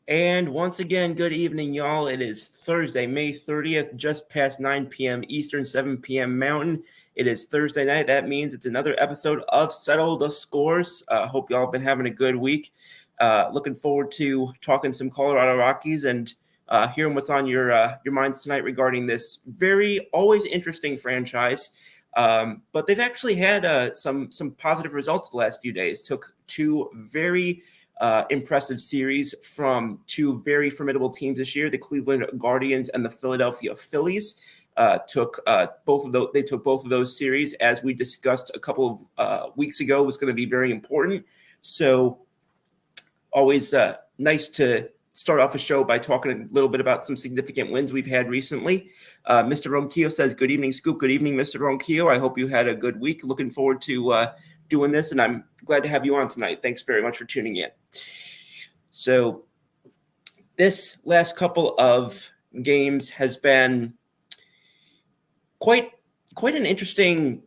And once again, good evening, y'all. It is Thursday, May 30th, just past 9 p.m. Eastern, 7 p.m. Mountain. It is Thursday night. That means it's another episode of Settle the SCoors. Hope y'all have been having a good week. Looking forward to talking some Colorado Rockies and hearing what's on your minds tonight regarding this very always interesting franchise. But they've actually had some positive results the last few days. Took two very impressive series from two very formidable teams this year, the Cleveland Guardians and the Philadelphia Phillies. Took both of those series, as we discussed a couple of weeks ago, was going to be very important. So always nice to start off a show by talking a little bit about some significant wins we've had recently. Mr. Ronquillo says, good evening, Scoop. Good evening, Mr. Ronquillo. I hope you had a good week. Looking forward to doing this, and I'm glad to have you on tonight. Thanks very much for tuning in. So this last couple of games has been quite an interesting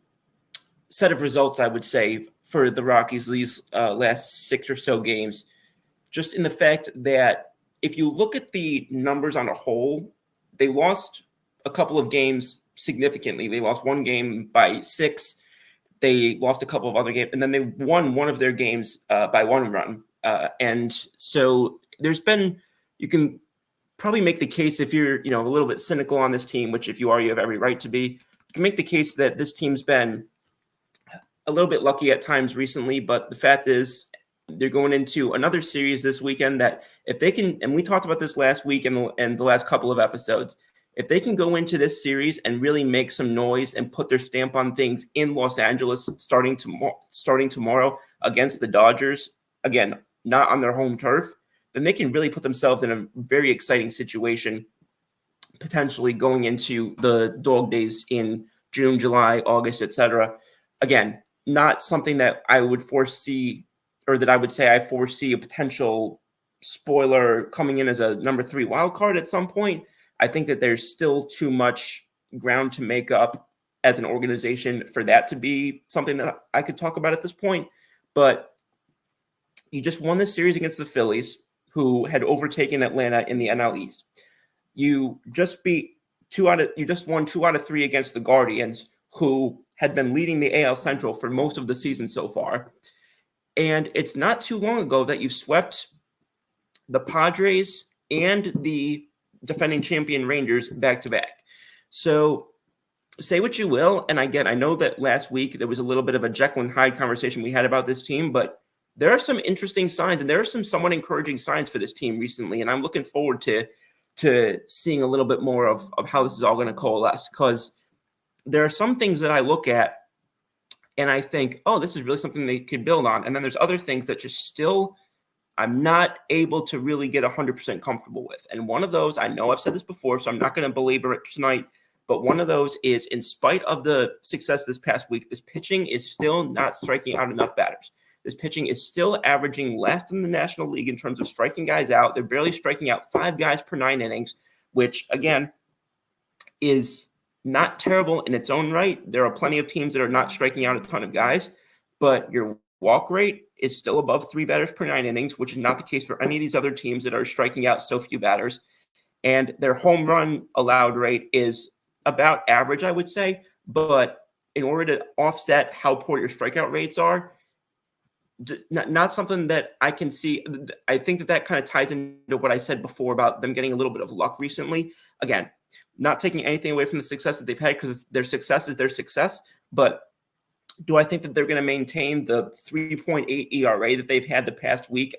set of results, I would say, for the Rockies these last 6 or so games, just in the fact that if you look at the numbers on a whole, they lost a couple of games significantly. They lost one game by 6. They lost a couple of other games, and then they won one of their games by 1 run. And so there's been, you can probably make the case, if you're, a little bit cynical on this team, which if you are, you have every right to be, you can make the case that this team's been a little bit lucky at times recently. But the fact is, they're going into another series this weekend that if they can, and we talked about this last week and the last couple of episodes, if they can go into this series and really make some noise and put their stamp on things in Los Angeles starting tomorrow against the Dodgers, again, not on their home turf, then they can really put themselves in a very exciting situation, potentially going into the dog days in June, July, August, etc. Again, not something that I would foresee, or that I would say I foresee a potential spoiler coming in as a number 3 wild card at some point. I think that there's still too much ground to make up as an organization for that to be something that I could talk about at this point. But you just won this series against the Phillies, who had overtaken Atlanta in the NL East. You just won 2 out of 3 against the Guardians, who had been leading the AL Central for most of the season so far. And it's not too long ago that you swept the Padres and the defending champion Rangers back to back. So say what you will. And again, I know that last week there was a little bit of a Jekyll and Hyde conversation we had about this team, but there are some interesting signs, and there are some somewhat encouraging signs for this team recently. And I'm looking forward to seeing a little bit more of how this is all going to coalesce, because there are some things that I look at and I think, oh, this is really something they could build on. And then there's other things that just still I'm not able to really get 100% comfortable with. And one of those, I know I've said this before, so I'm not going to belabor it tonight, but one of those is, in spite of the success this past week, this pitching is still not striking out enough batters. This pitching is still averaging last in the National League in terms of striking guys out. They're barely striking out 5 guys per 9 innings, which, again, is not terrible in its own right. There are plenty of teams that are not striking out a ton of guys, but your walk rate is still above 3 batters per 9 innings, which is not the case for any of these other teams that are striking out so few batters. And their home run allowed rate is about average, I would say. But in order to offset how poor your strikeout rates are, not something that I can see. I think that kind of ties into what I said before about them getting a little bit of luck recently. Again, not taking anything away from the success that they've had, because their success is their success. But do I think that they're going to maintain the 3.8 ERA that they've had the past week,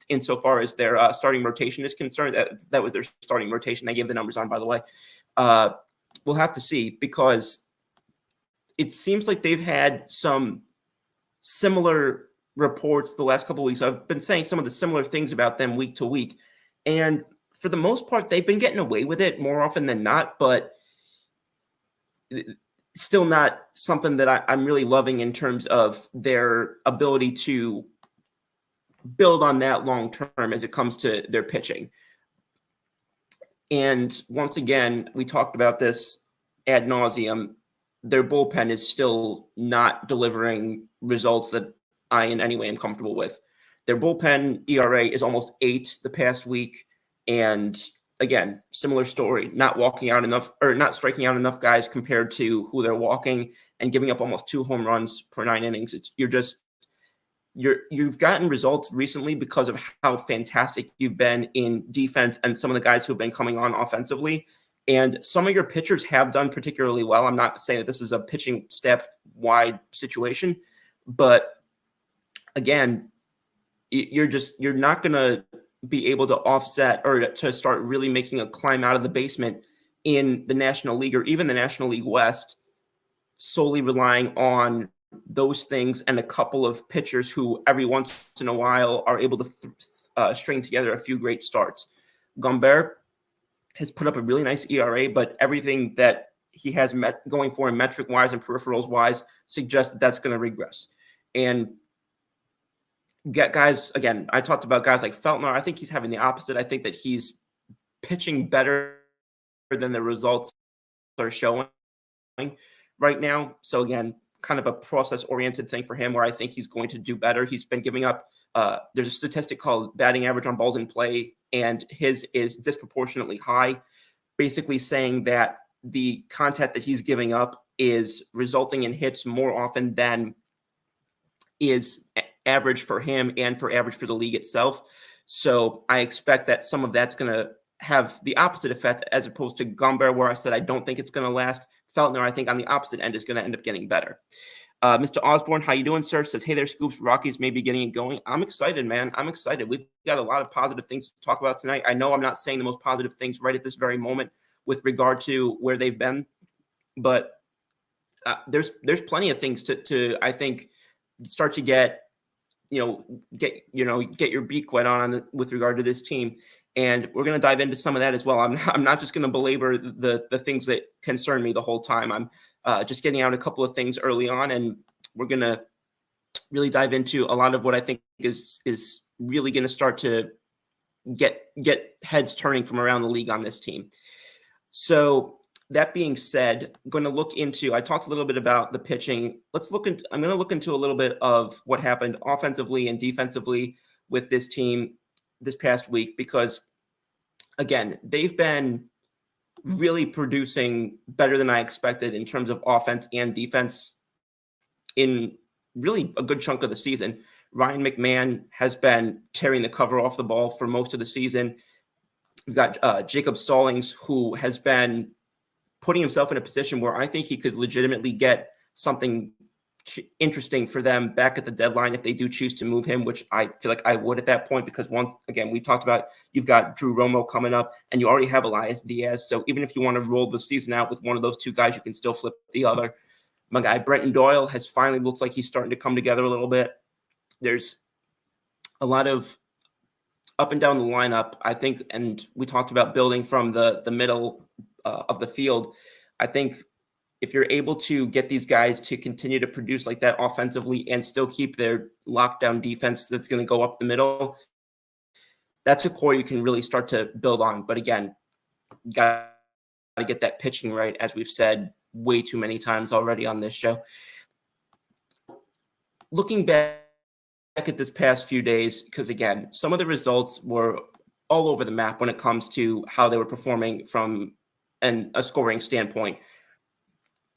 insofar as their starting rotation is concerned? That was their starting rotation. I gave the numbers on, by the way. We'll have to see, because it seems like they've had some similar reports the last couple of weeks. I've been saying some of the similar things about them week to week, and for the most part, they've been getting away with it more often than not, but still not something that I'm really loving in terms of their ability to build on that long term as it comes to their pitching. And once again, we talked about this ad nauseum. Their bullpen is still not delivering results that I in any way am comfortable with. Their bullpen ERA is almost 8 the past week. And again, similar story, not walking out enough, or not striking out enough guys compared to who they're walking, and giving up almost 2 home runs per 9 innings. You've gotten results recently because of how fantastic you've been in defense and some of the guys who've been coming on offensively. And some of your pitchers have done particularly well. I'm not saying that this is a pitching staff-wide situation, but again, you're not going to be able to offset or to start really making a climb out of the basement in the National League or even the National League West solely relying on those things and a couple of pitchers who every once in a while are able to string together a few great starts. Gomber has put up a really nice ERA, but everything that he has going for him metric-wise and peripherals-wise suggests that that's going to regress. And get guys, again, I talked about guys like Feltner. I think he's having the opposite. I think that he's pitching better than the results are showing right now. So again, kind of a process-oriented thing for him where I think he's going to do better. He's been giving up, there's a statistic called batting average on balls in play, and his is disproportionately high, basically saying that the contact that he's giving up is resulting in hits more often than is average for him and for average for the league itself. So I expect that some of that's going to have the opposite effect as opposed to Gomber, where I said I don't think it's going to last. Feltner, I think on the opposite end, is going to end up getting better. Mr. Osborne, how you doing, sir? Says, hey there, Scoops. Rockies may be getting it going. I'm excited, man. I'm excited. We've got a lot of positive things to talk about tonight. I know I'm not saying the most positive things right at this very moment with regard to where they've been, but there's plenty of things to I think start to get your beak wet on with regard to this team. And we're going to dive into some of that as well. I'm not just going to belabor the things that concern me the whole time. I'm just getting out a couple of things early on, and we're going to really dive into a lot of what I think is really going to start to get heads turning from around the league on this team. So that being said, I'm going to look into, I talked a little bit about the pitching. I'm going to look into a little bit of what happened offensively and defensively with this team this past week, because again, they've been really producing better than I expected in terms of offense and defense in really a good chunk of the season. Ryan McMahon has been tearing the cover off the ball for most of the season. We've got Jacob Stallings, who has been putting himself in a position where I think he could legitimately get something interesting for them back at the deadline if they do choose to move him, which I feel like I would at that point, because once again, we talked about you've got Drew Romo coming up and you already have Elias Diaz. So even if you want to roll the season out with one of those two guys, you can still flip the other. My guy, Brenton Doyle, has finally looked like he's starting to come together a little bit. There's a lot of up and down the lineup, I think, and we talked about building from the middle of the field. I think if you're able to get these guys to continue to produce like that offensively and still keep their lockdown defense that's going to go up the middle, that's a core you can really start to build on. But again, you got to get that pitching right, as we've said way too many times already on this show. Looking back at this past few days, because again, some of the results were all over the map when it comes to how they were performing from a scoring standpoint.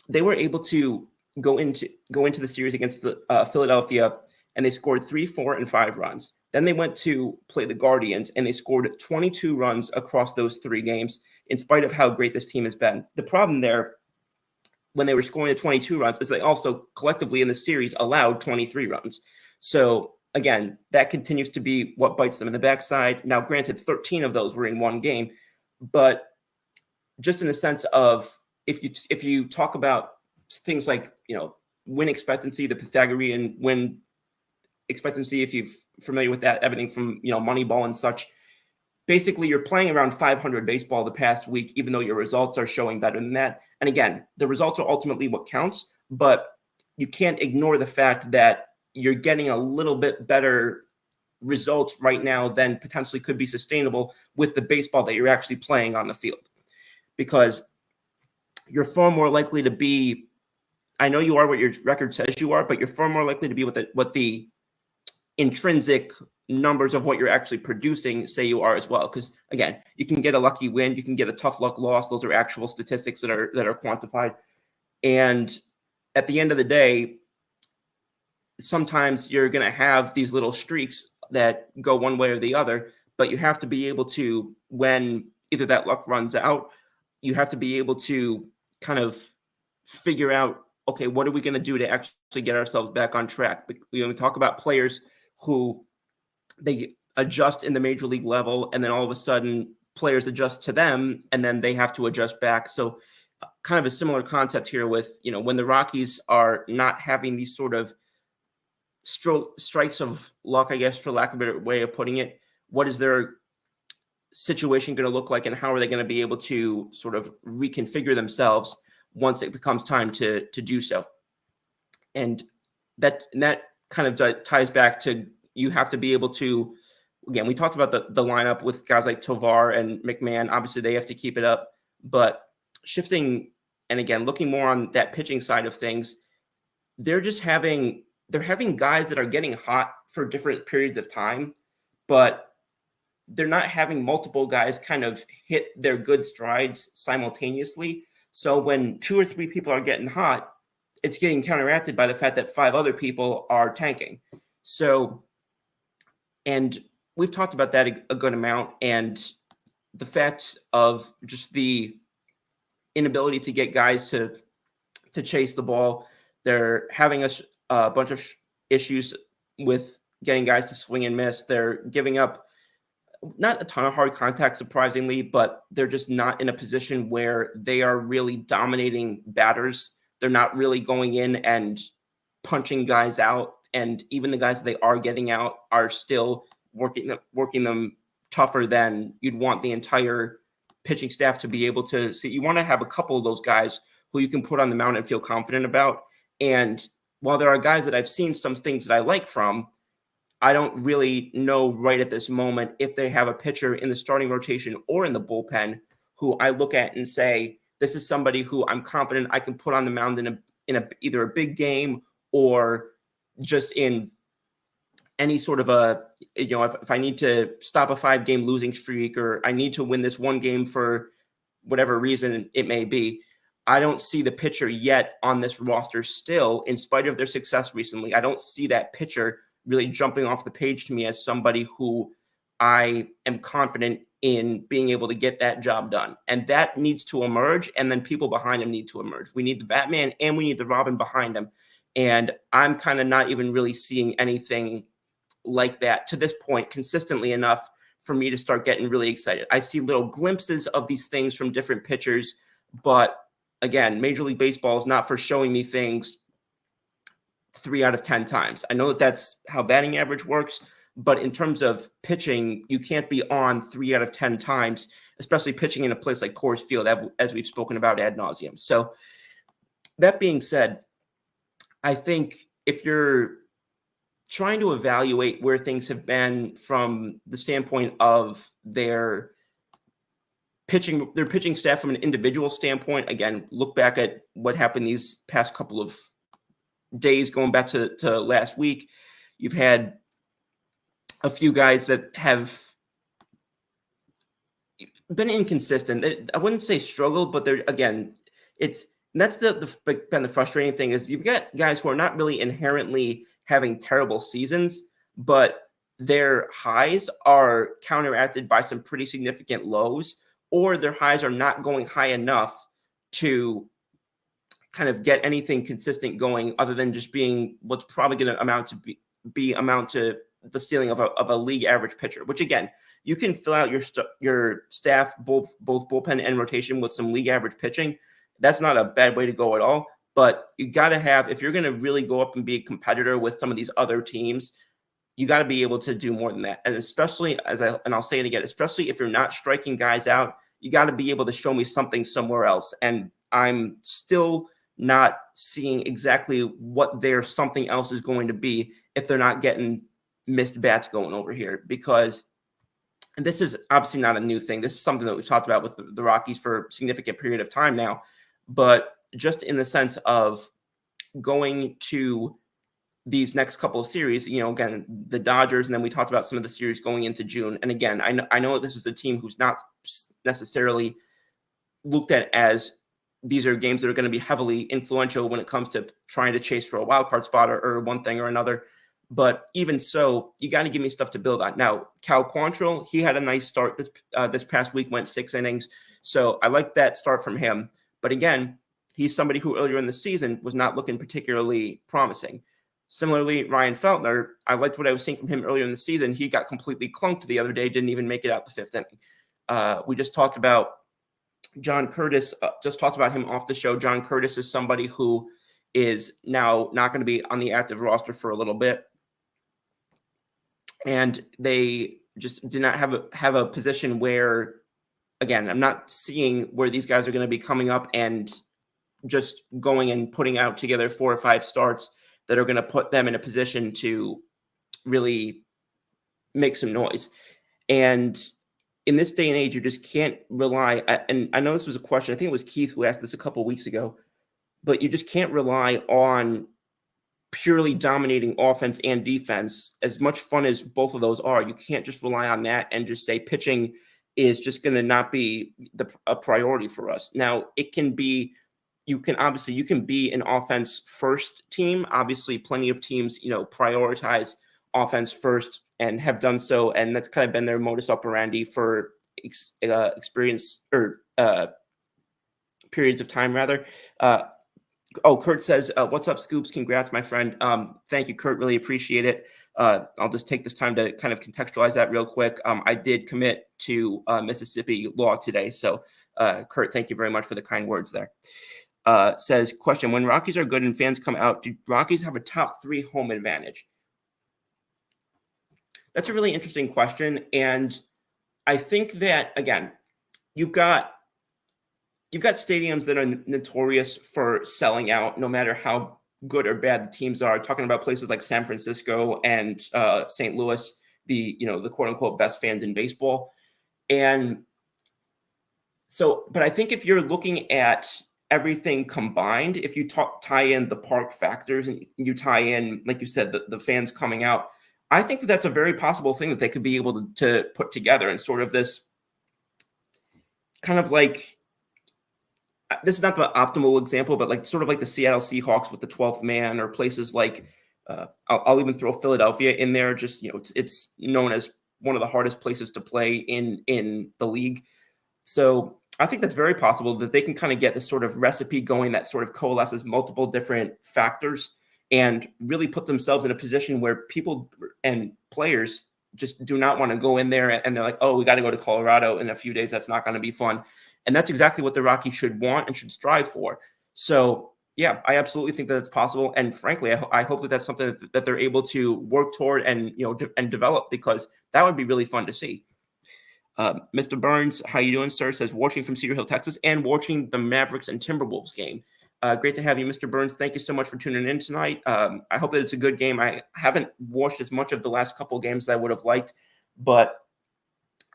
They were able to go into the series against Philadelphia and they scored 3, 4, and 5 runs. Then they went to play the Guardians, and they scored 22 runs across those 3 games, in spite of how great this team has been. The problem there, when they were scoring the 22 runs, is they also collectively in the series allowed 23 runs. So again, that continues to be what bites them in the backside. Now, granted, 13 of those were in one game, but just in the sense of if you talk about things like, win expectancy, the Pythagorean win expectancy, if you're familiar with that, everything from, Moneyball and such, basically you're playing around 500 baseball the past week, even though your results are showing better than that. And again, the results are ultimately what counts, but you can't ignore the fact that you're getting a little bit better results right now than potentially could be sustainable with the baseball that you're actually playing on the field. Because you're far more likely to be, I know you are what your record says you are, but you're far more likely to be what the intrinsic numbers of what you're actually producing say you are as well. Because again, you can get a lucky win, you can get a tough luck loss. Those are actual statistics that are quantified. And at the end of the day, sometimes you're going to have these little streaks that go one way or the other, but you have to be able to, when either that luck runs out, you have to be able to kind of figure out, okay, what are we going to do to actually get ourselves back on track? We talk about players who they adjust in the major league level, and then all of a sudden players adjust to them, and then they have to adjust back. So kind of a similar concept here with, when the Rockies are not having these sort of strikes of luck, I guess, for lack of a better way of putting it, what is their situation going to look like, and how are they going to be able to sort of reconfigure themselves once it becomes time to do so? And that kind of ties back to, you have to be able to, again, we talked about the lineup with guys like Tovar and McMahon. Obviously, they have to keep it up, but shifting, and again, looking more on that pitching side of things, they're having guys that are getting hot for different periods of time, but they're not having multiple guys kind of hit their good strides simultaneously. So when 2 or 3 people are getting hot, it's getting counteracted by the fact that 5 other people are tanking. So, and we've talked about that a good amount, and the fact of just the inability to get guys to chase the ball. They're having a bunch of issues with getting guys to swing and miss. They're giving up not a ton of hard contact, surprisingly, but they're just not in a position where they are really dominating batters. They're not really going in and punching guys out. And even the guys that they are getting out are still working them tougher than you'd want the entire pitching staff to be able to see. You want to have a couple of those guys who you can put on the mound and feel confident about. And while there are guys that I've seen some things that I like from, I don't really know right at this moment if they have a pitcher in the starting rotation or in the bullpen who I look at and say, this is somebody who I'm confident I can put on the mound in either a big game or just in any sort of if I need to stop a 5-game losing streak, or I need to win this one game for whatever reason it may be. I don't see the pitcher yet on this roster still, in spite of their success recently. I don't see that pitcher really jumping off the page to me as somebody who I am confident in being able to get that job done. And that needs to emerge, and then people behind him need to emerge. We need the Batman and we need the Robin behind him. And I'm kind of not even really seeing anything like that to this point consistently enough for me to start getting really excited. I see little glimpses of these things from different pitchers, but again, Major League Baseball is not for showing me things 3 out of 10 times. I know that that's how batting average works, but in terms of pitching, you can't be on 3 out of 10 times, especially pitching in a place like Coors Field, as we've spoken about ad nauseum. So that being said, I think if you're trying to evaluate where things have been from the standpoint of their pitching staff from an individual standpoint, again, look back at what happened these past couple of days going back to last week. You've had a few guys that have been inconsistent. I wouldn't say struggled, but they're, again, that's been the frustrating thing, is you've got guys who are not really inherently having terrible seasons, but their highs are counteracted by some pretty significant lows, or their highs are not going high enough to kind of get anything consistent going other than just being what's probably going to amount to the ceiling of a league average pitcher, which again, you can fill out your staff, both bullpen and rotation, with some league average pitching. That's not a bad way to go at all. But you got to have, if you're going to really go up and be a competitor with some of these other teams, you got to be able to do more than that. And especially I'll say it again, especially if you're not striking guys out, you got to be able to show me something somewhere else. And I'm still not seeing exactly what their something else is going to be if they're not getting missed bats going over here, because this is obviously not a new thing. This is something that we've talked about with the Rockies for a significant period of time now, but just in the sense of going to these next couple of series, again, the Dodgers, and then we talked about some of the series going into June. And again, I know this is a team who's not necessarily looked at as these are games that are going to be heavily influential when it comes to trying to chase for a wild card spot or one thing or another. But even so, you got to give me stuff to build on. Now, Cal Quantrill, he had a nice start this past week, went 6 innings. So I like that start from him. But again, he's somebody who earlier in the season was not looking particularly promising. Similarly, Ryan Feltner, I liked what I was seeing from him earlier in the season. He got completely clunked the other day, didn't even make it out the 5th inning. We just talked about John Curtis, just talked about him off the show. John Curtis is somebody who is now not going to be on the active roster for a little bit. And they just did not have a position where, again, I'm not seeing where these guys are going to be coming up and just going and putting out together 4 or 5 starts that are going to put them in a position to really make some noise. And in this day and age, you just can't rely, and I know this was a question, I think it was Keith who asked this a couple of weeks ago, but you just can't rely on purely dominating offense and defense. As much fun as both of those are, you can't just rely on that and just say pitching is just going to not be a priority for us. Now, it can be, you can be an offense first team. Obviously, plenty of teams, prioritize offense first and have done so, and that's kind of been their modus operandi for experience or periods of time, rather. Kurt says, what's up, Scoops? Congrats, my friend. Thank you, Kurt. Really appreciate it. I'll just take this time to kind of contextualize that real quick. I did commit to Mississippi law today. So, Kurt, thank you very much for the kind words there. Says, question, when Rockies are good and fans come out, do Rockies have a top 3 home advantage? That's a really interesting question. And I think that, again, you've got stadiums that are notorious for selling out, no matter how good or bad the teams are. Talking about places like San Francisco and St. Louis, the quote unquote best fans in baseball. And so, but I think if you're looking at everything combined, if you tie in the park factors and you tie in, like you said, the fans coming out, I think that that's a very possible thing that they could be able to put together in sort of this kind of like, this is not the optimal example, but like sort of like the Seattle Seahawks with the 12th man, or places like I'll even throw Philadelphia in there. Just, it's known as one of the hardest places to play in the league. So I think that's very possible that they can kind of get this sort of recipe going that sort of coalesces multiple different factors and really put themselves in a position where people and players just do not want to go in there and they're like, oh, we got to go to Colorado in a few days. That's not going to be fun. And that's exactly what the Rockies should want and should strive for. So, yeah, I absolutely think that it's possible. And frankly, I hope that that's something that they're able to work toward and, and develop, because that would be really fun to see. Mr. Burns, how you doing, sir? Says, watching from Cedar Hill, Texas, and watching the Mavericks and Timberwolves game. Great to have you, Mr. Burns. Thank you so much for tuning in tonight. I hope that it's a good game. I haven't watched as much of the last couple of games as I would have liked, but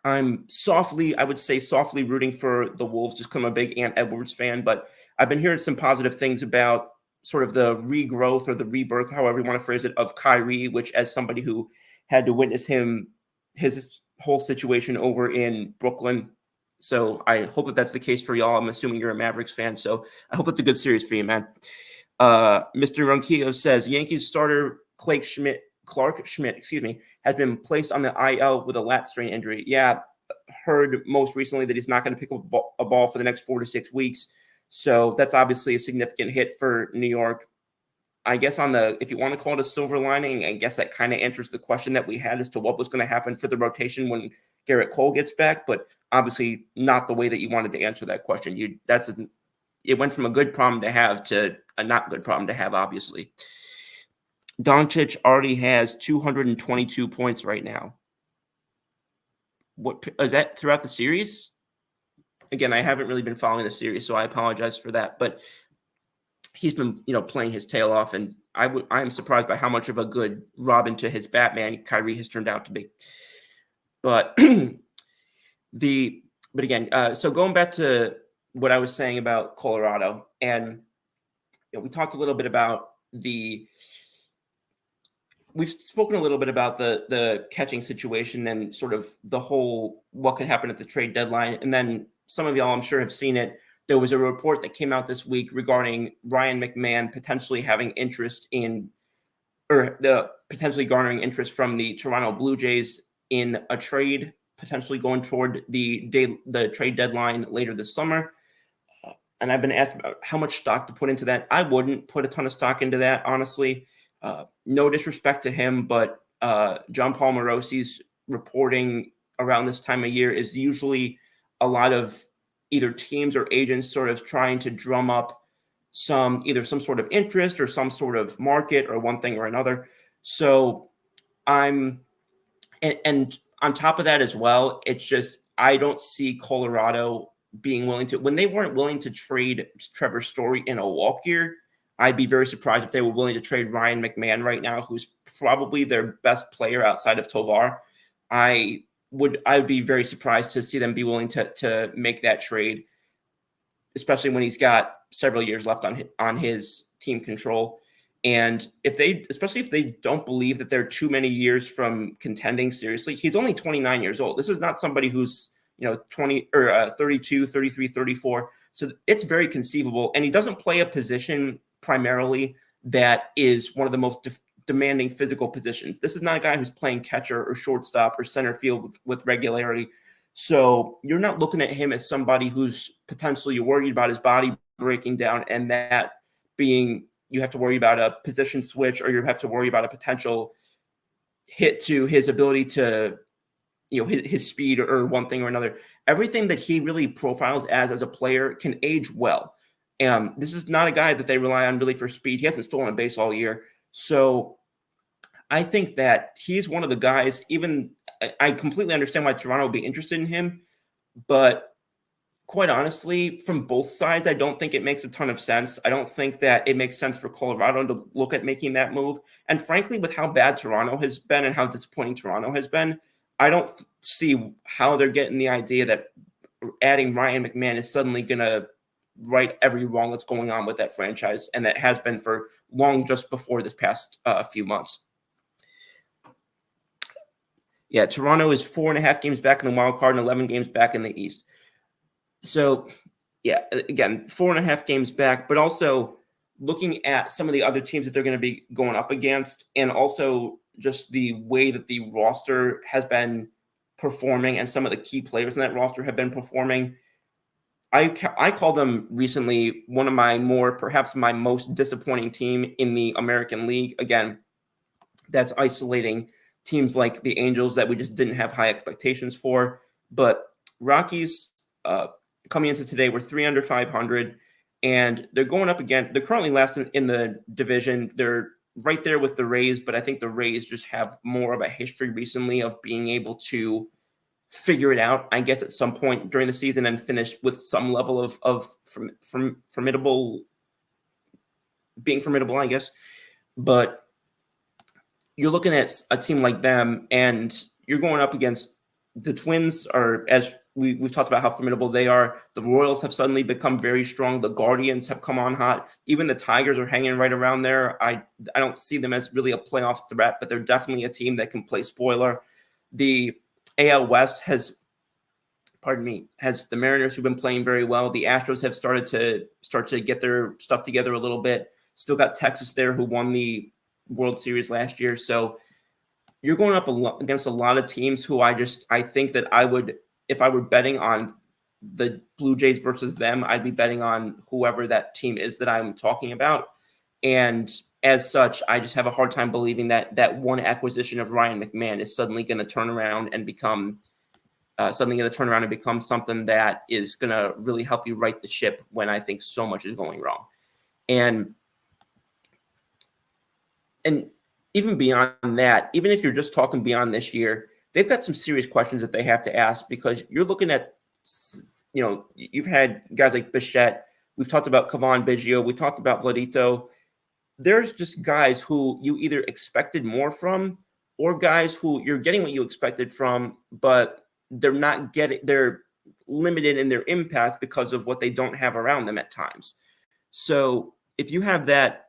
I'm softly rooting for the Wolves, just because I'm a big Ant Edwards fan. But I've been hearing some positive things about sort of the regrowth or the rebirth, however you want to phrase it, of Kyrie, which, as somebody who had to witness his whole situation over in Brooklyn. So I hope that that's the case for y'all. I'm assuming you're a Mavericks fan, so I hope it's a good series for you, man. Mr. Ronquillo says, Yankees starter Clark Schmidt, has been placed on the IL with a lat strain injury. Yeah, heard most recently that he's not going to pick up a ball for the next 4 to 6 weeks. So that's obviously a significant hit for New York. I guess if you want to call it a silver lining, I guess that kind of answers the question that we had as to what was going to happen for the rotation when Garrett Cole gets back, but obviously not the way that you wanted to answer that question. It went from a good problem to have to a not good problem to have, obviously. Doncic already has 222 points right now. What is that throughout the series? Again, I haven't really been following the series, so I apologize for that. But he's been, playing his tail off, and I am surprised by how much of a good Robin to his Batman Kyrie has turned out to be. But so going back to what I was saying about Colorado, and we talked a little bit about we've spoken a little bit about the catching situation and sort of the whole what could happen at the trade deadline. And then some of y'all, I'm sure, have seen it. There was a report that came out this week regarding Ryan McMahon potentially having interest potentially garnering interest from the Toronto Blue Jays in a trade, potentially going toward the trade deadline later this summer. And I've been asked about how much stock to put into that. I wouldn't put a ton of stock into that, honestly. No disrespect to him, but John Paul Morosi's reporting around this time of year is usually a lot of either teams or agents sort of trying to drum up either some sort of interest or some sort of market or one thing or another. So and on top of that as well, it's just I don't see Colorado being willing to, when they weren't willing to trade Trevor Story in a walk year. I'd be very surprised if they were willing to trade Ryan McMahon right now, who's probably their best player outside of Tovar. I would be very surprised to see them be willing to make that trade, especially when he's got several years left on his team control. And especially if they don't believe that they're too many years from contending seriously. He's only 29 years old. This is not somebody who's 20 or 32, 33, 34. So it's very conceivable. And he doesn't play a position primarily that is one of the most demanding physical positions. This is not a guy who's playing catcher or shortstop or center field with regularity. So you're not looking at him as somebody who's potentially worried about his body breaking down and that being, you have to worry about a position switch or you have to worry about a potential hit to his ability to, his speed or one thing or another. Everything that he really profiles as a player can age well. This is not a guy that they rely on really for speed. He hasn't stolen a base all year. So I think that he's one of the guys, I completely understand why Toronto would be interested in him, but quite honestly, from both sides, I don't think it makes a ton of sense. I don't think that it makes sense for Colorado to look at making that move. And frankly, with how bad Toronto has been and how disappointing Toronto has been, I don't see how they're getting the idea that adding Ryan McMahon is suddenly going to right every wrong that's going on with that franchise, and that has been for long just before this past few months. Yeah, Toronto is 4.5 games back in the wild card and 11 games back in the East. So, yeah, again, 4.5 games back, but also looking at some of the other teams that they're going to be going up against, and also just the way that the roster has been performing and some of the key players in that roster have been performing. I call them recently one of perhaps my most disappointing team in the American League. Again, that's isolating teams like the Angels that we just didn't have high expectations for. But Rockies coming into today, we're 3 under 500, and they're currently last in the division. They're right there with the Rays, but I think the Rays just have more of a history recently of being able to figure it out, I guess, at some point during the season and finish with some level of formidable, I guess. But you're looking at a team like them, and you're going up against the Twins, as we've talked about how formidable they are. The Royals have suddenly become very strong. The Guardians have come on hot. Even the Tigers are hanging right around there. I don't see them as really a playoff threat, but they're definitely a team that can play spoiler. The AL West has the Mariners, who've been playing very well. The Astros have started to get their stuff together a little bit. Still got Texas there, who won the World Series last year. So you're going up against a lot of teams who I think that I would, if I were betting on the Blue Jays versus them, I'd be betting on whoever that team is that I'm talking about. And as such, I just have a hard time believing that one acquisition of Ryan McMahon is suddenly going to turn around and become something that is going to really help you right the ship when I think so much is going wrong. And even beyond that, even if you're just talking beyond this year, they've got some serious questions that they have to ask, because you're looking at, you've had guys like Bichette. We've talked about Cavan Biggio. We talked about Vladito. There's just guys who you either expected more from, or guys who you're getting what you expected from, but they're limited in their impact because of what they don't have around them at times. So if you have that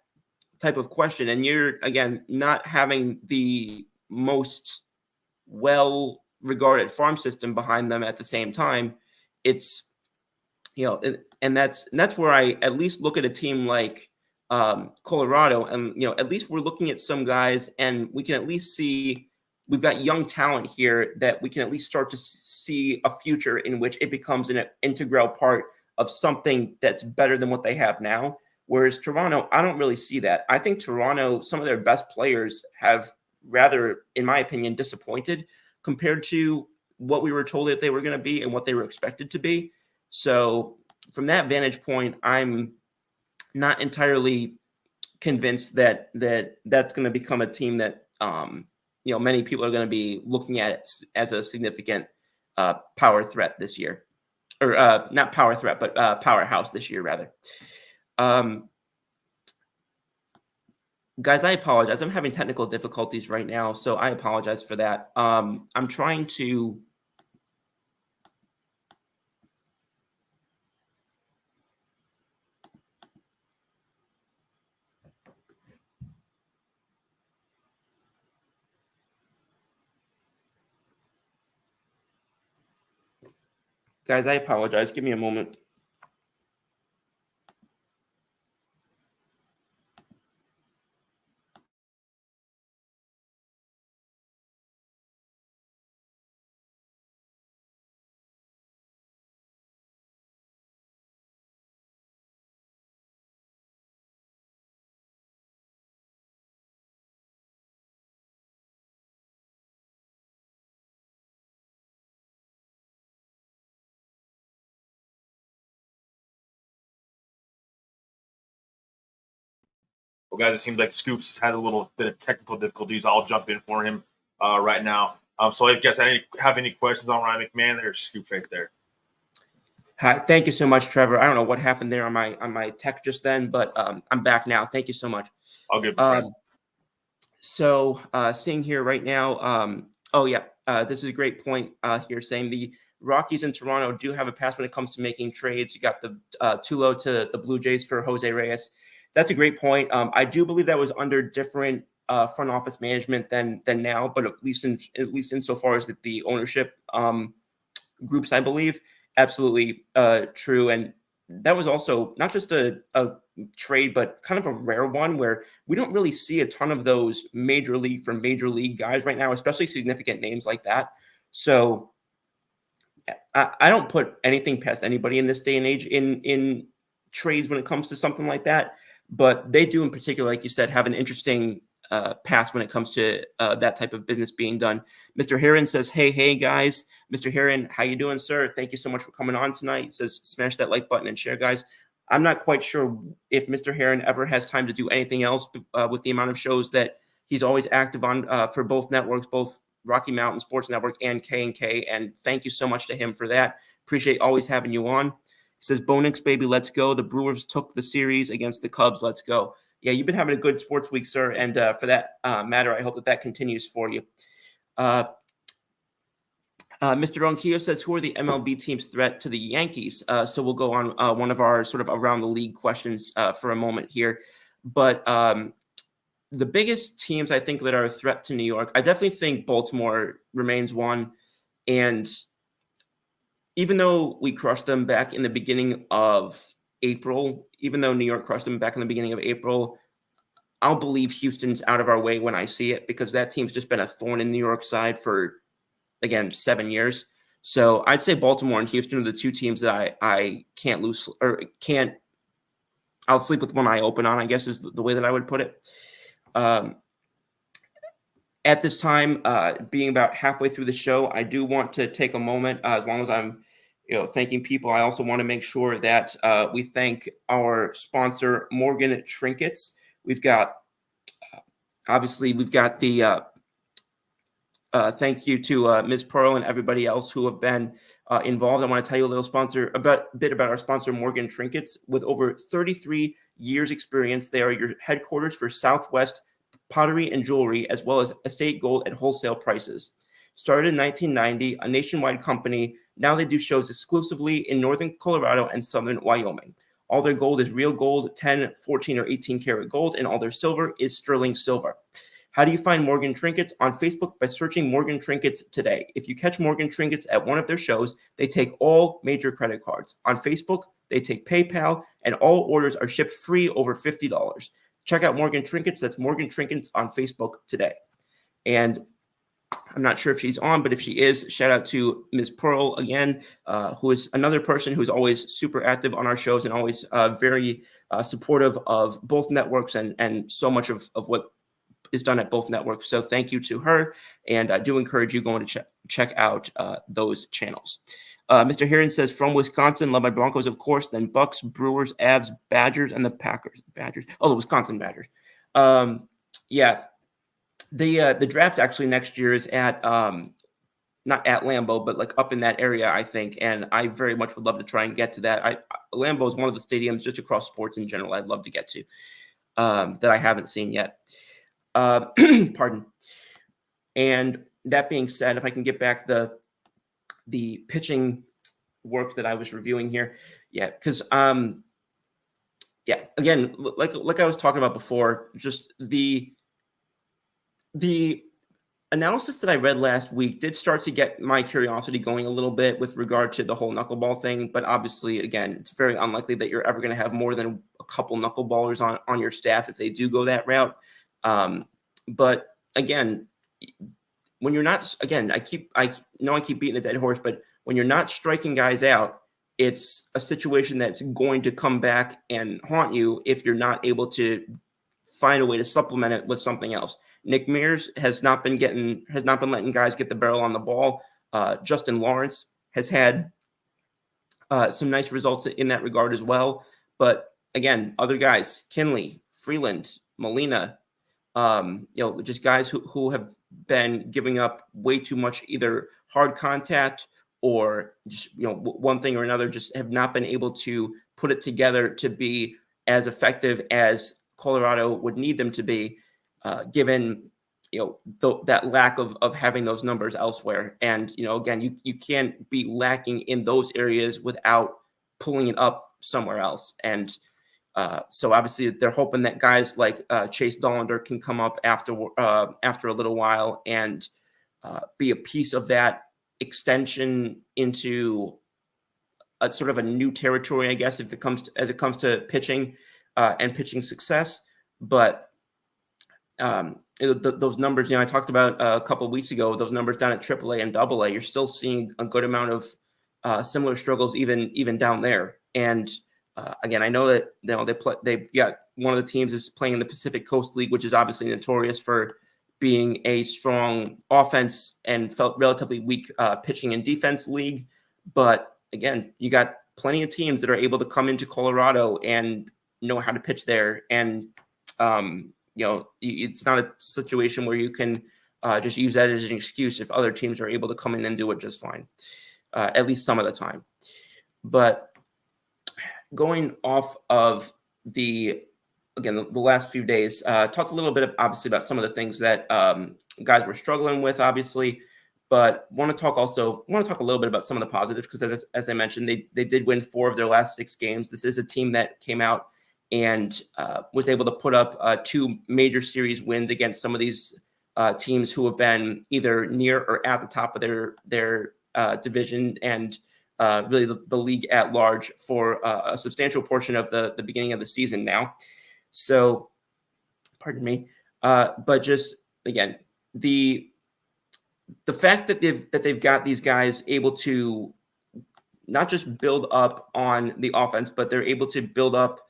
type of question and you're, again, not having the most well regarded farm system behind them at the same time, it's, and that's where I at least look at a team like Colorado, and at least we're looking at some guys, and we can at least see we've got young talent here that we can at least start to see a future in which it becomes an integral part of something that's better than what they have now. Whereas Toronto, I don't really see that. I think Toronto, some of their best players have rather, in my opinion, disappointed compared to what we were told that they were going to be and what they were expected to be. So from that vantage point, I'm not entirely convinced that that's going to become a team that many people are going to be looking at as a significant power threat this year, or not power threat, but powerhouse this year rather. Guys, I apologize. I'm having technical difficulties right now, so I apologize for that. I'm trying to. Guys, I apologize. Give me a moment. Well, guys, it seems like Scoops has had a little bit of technical difficulties. I'll jump in for him right now. So if you guys have any questions on Ryan McMahon, there's Scoops right there. Hi, thank you so much, Trevor. I don't know what happened there on my tech just then, but I'm back now. Thank you so much. I'll give So seeing here right now, this is a great point here, saying the Rockies in Toronto do have a pass when it comes to making trades. You got the Tulo to the Blue Jays for Jose Reyes. That's a great point. I do believe that was under different front office management than now, but at least insofar as the ownership groups, I believe, absolutely true. And that was also not just a trade, but kind of a rare one where we don't really see a ton of those major league guys right now, especially significant names like that. So I don't put anything past anybody in this day and age in trades when it comes to something like that. But they do, in particular, like you said, have an interesting path when it comes to that type of business being done. Mr. Heron says, hey, guys. Mr. Heron, how you doing, sir? Thank you so much for coming on tonight. He says, smash that like button and share, guys. I'm not quite sure if Mr. Heron ever has time to do anything else with the amount of shows that he's always active on for both networks, both Rocky Mountain Sports Network and K&K. And thank you so much to him for that. Appreciate always having you on. He says, Bonix, baby, let's go. The Brewers took the series against the Cubs. Let's go. Yeah, you've been having a good sports week, sir. And for that matter, I hope that continues for you. Mr. Ronquillo says, who are the MLB team's threat to the Yankees? So we'll go on one of our sort of around the league questions for a moment here. But the biggest teams I think that are a threat to New York, I definitely think Baltimore remains one. And even though we crushed them back in the beginning of April, even though New York crushed them back in the beginning of April, I'll believe Houston's out of our way when I see it, because that team's just been a thorn in New York's side for, again, 7 years. So I'd say Baltimore and Houston are the two teams that I can't lose, or can't. I'll sleep with one eye open on, I guess, is the way that I would put it. At this time, being about halfway through the show, I do want to take a moment, as long as I'm thanking people. I also want to make sure that we thank our sponsor, Morgan Trinkets. We've got, obviously, we've got the thank you to Ms. Pearl and everybody else who have been involved. I want to tell you a bit about our sponsor, Morgan Trinkets. With over 33 years experience, they are your headquarters for Southwest pottery and jewelry, as well as estate gold at wholesale prices. Started in 1990, a nationwide company, now they do shows exclusively in northern Colorado and southern Wyoming. All their gold is real gold, 10, 14, or 18 karat gold, and all their silver is sterling silver. How do you find Morgan Trinkets? On Facebook by searching Morgan Trinkets today. If you catch Morgan Trinkets at one of their shows, they take all major credit cards. On Facebook, they take PayPal, and all orders are shipped free over $50. Check out Morgan Trinkets. That's Morgan Trinkets on Facebook today. And I'm not sure if she's on, but if she is, shout out to Ms. Pearl again, who is another person who's always super active on our shows and always very supportive of both networks and so much of what is done at both networks. So thank you to her, and I do encourage you going to check out those channels. Mr. Heron says, from Wisconsin, love my Broncos, of course, then Bucks, Brewers, Avs, Badgers, and the Packers. The Wisconsin Badgers. Yeah, the draft actually next year is at not at Lambeau, but like up in that area, I think, and I very much would love to try and get to that. Lambeau is one of the stadiums just across sports in general I'd love to get to that I haven't seen yet. Pardon. And that being said, if I can get back the pitching work that I was reviewing here, because again, like I was talking about before, just the analysis that I read last week did start to get my curiosity going a little bit with regard to the whole knuckleball thing. But obviously, again, it's very unlikely that you're ever going to have more than a couple knuckleballers on your staff if they do go that route. But again, when you're not, again, I know I keep beating a dead horse, but when you're not striking guys out, it's a situation that's going to come back and haunt you if you're not able to find a way to supplement it with something else. Nick Mears has not been letting guys get the barrel on the ball. Justin Lawrence has had some nice results in that regard as well. But again, other guys, Kinley, Freeland, Molina, just guys who have been giving up way too much, either hard contact or just, one thing or another, just have not been able to put it together to be as effective as Colorado would need them to be, given, that lack of having those numbers elsewhere. And, again, you can't be lacking in those areas without pulling it up somewhere else. And so obviously they're hoping that guys like Chase Dollander can come up after a little while and be a piece of that extension into a sort of a new territory, I guess, as it comes to pitching and pitching success. But those numbers, I talked about a couple of weeks ago, those numbers down at AAA and AA, you're still seeing a good amount of similar struggles even down there. And again, I know that they've got one of the teams is playing in the Pacific Coast League, which is obviously notorious for being a strong offense and felt relatively weak pitching and defense league. But again, you got plenty of teams that are able to come into Colorado and know how to pitch there. And, it's not a situation where you can just use that as an excuse if other teams are able to come in and do it just fine, at least some of the time. But going off of the last few days, talked a little bit obviously about some of the things that guys were struggling with, obviously, but want to talk a little bit about some of the positives, because as I mentioned, they did win 4 of their last 6 games. This is a team that came out and was able to put up 2 major series wins against some of these teams who have been either near or at the top of their division, and really the league at large for a substantial portion of the beginning of the season now. So Pardon me. But just again, the fact that they've got these guys able to not just build up on the offense, but they're able to build up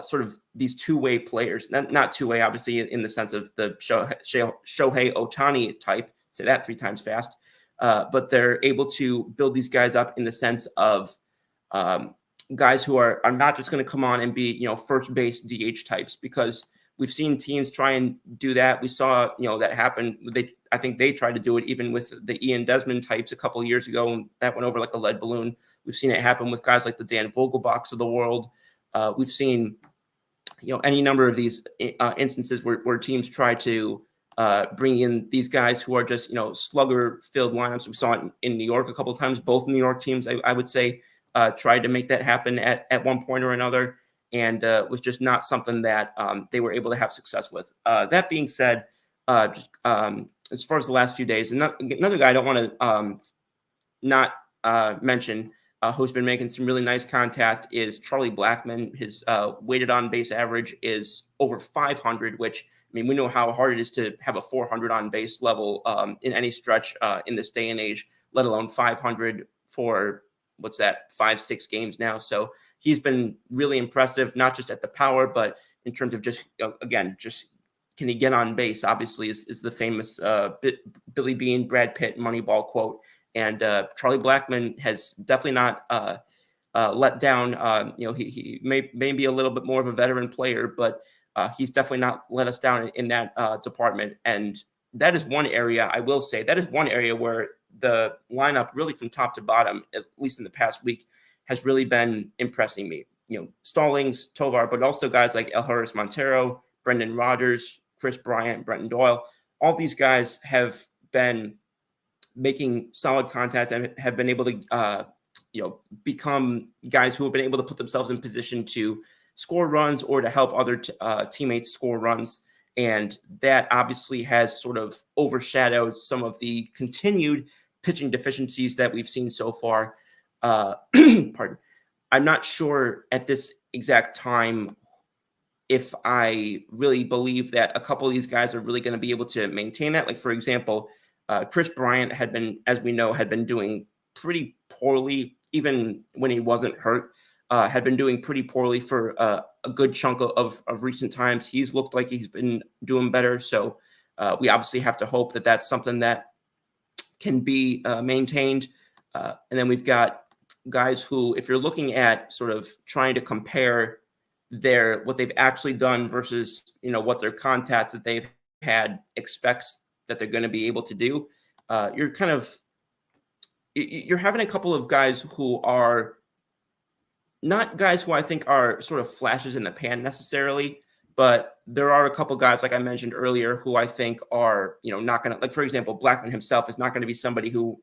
sort of these two-way players. Not two-way, obviously, in the sense of the Shohei Ohtani type. Say that 3 times fast. But they're able to build these guys up in the sense of guys who are not just going to come on and be, first base DH types, because we've seen teams try and do that. We saw, that happen. I think they tried to do it even with the Ian Desmond types a couple of years ago, and that went over like a lead balloon. We've seen it happen with guys like the Dan Vogelbachs of the world. We've seen, any number of these instances where teams try to bring in these guys who are just, slugger-filled lineups. We saw it in New York a couple of times. Both New York teams, I would say, tried to make that happen at one point or another, and was just not something that they were able to have success with. That being said, as far as the last few days, another guy I don't want to not mention who's been making some really nice contact is Charlie Blackmon. His weighted on base average is over 500, which, we know how hard it is to have a 400 on base level in any stretch in this day and age, let alone 500 for 5-6 games now. So he's been really impressive, not just at the power, but in terms of just can he get on base? Obviously, is the famous Billy Beane, Brad Pitt, Moneyball quote. And Charlie Blackmon has definitely not let down. He may be a little bit more of a veteran player, but he's definitely not let us down in that department. And that is one area, I will say, where the lineup really from top to bottom, at least in the past week, has really been impressing me. Stallings, Tovar, but also guys like Elharis Montero, Brendan Rodgers, Chris Bryant, Brenton Doyle. All these guys have been making solid contact and have been able to, become guys who have been able to put themselves in position to score runs or to help other teammates score runs. And that obviously has sort of overshadowed some of the continued pitching deficiencies that we've seen so far. Pardon. I'm not sure at this exact time if I really believe that a couple of these guys are really going to be able to maintain that. Like, for example, Chris Bryant had been doing pretty poorly, even when he wasn't hurt, had been doing pretty poorly for a good chunk of recent times. He's looked like he's been doing better. So we obviously have to hope that that's something that can be maintained. And then we've got guys who, if you're looking at sort of trying to compare what they've actually done versus, what their contacts that they've had expects that they're going to be able to do, you're having a couple of guys who are not guys who I think are sort of flashes in the pan necessarily, but there are a couple guys, like I mentioned earlier, who I think are, not going to, like, for example, Blackmon himself is not going to be somebody who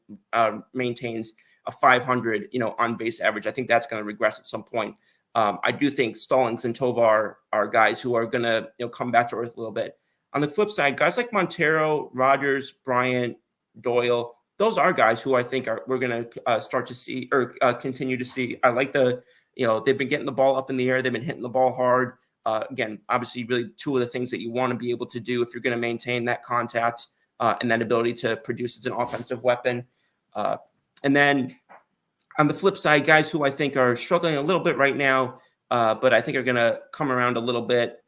maintains a 500, on base average. I think that's going to regress at some point. I do think Stallings and Tovar are guys who are going to, come back to earth a little bit. On the flip side, guys like Montero, Rodgers, Bryant, Doyle, those are guys who I think we're going to start to see or continue to see. I like they've been getting the ball up in the air. They've been hitting the ball hard. Again, obviously, really two of the things that you want to be able to do if you're going to maintain that contact and that ability to produce as an offensive weapon. And then on the flip side, guys who I think are struggling a little bit right now, but I think are going to come around a little bit